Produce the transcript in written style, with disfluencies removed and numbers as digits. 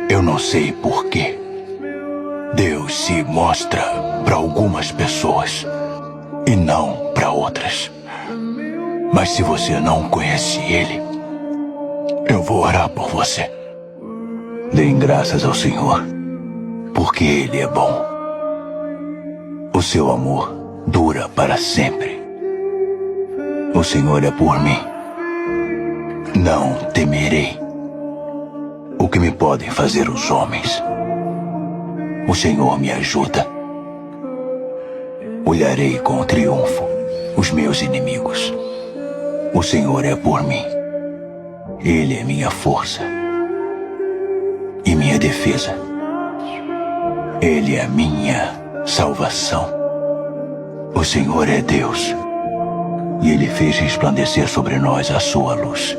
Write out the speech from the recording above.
Eu não sei por quê. Deus se mostra para algumas pessoas e não para outras. Mas se você não conhece Ele, eu vou orar por você. Deem graças ao Senhor, porque Ele é bom. O seu amor dura para sempre. O Senhor é por mim. Não temerei o que me podem fazer os homens. O Senhor me ajuda. Olharei com triunfo os meus inimigos. O Senhor é por mim. Ele é minha força e minha defesa. Ele é minha salvação. O Senhor é Deus, e Ele fez resplandecer sobre nós a sua luz.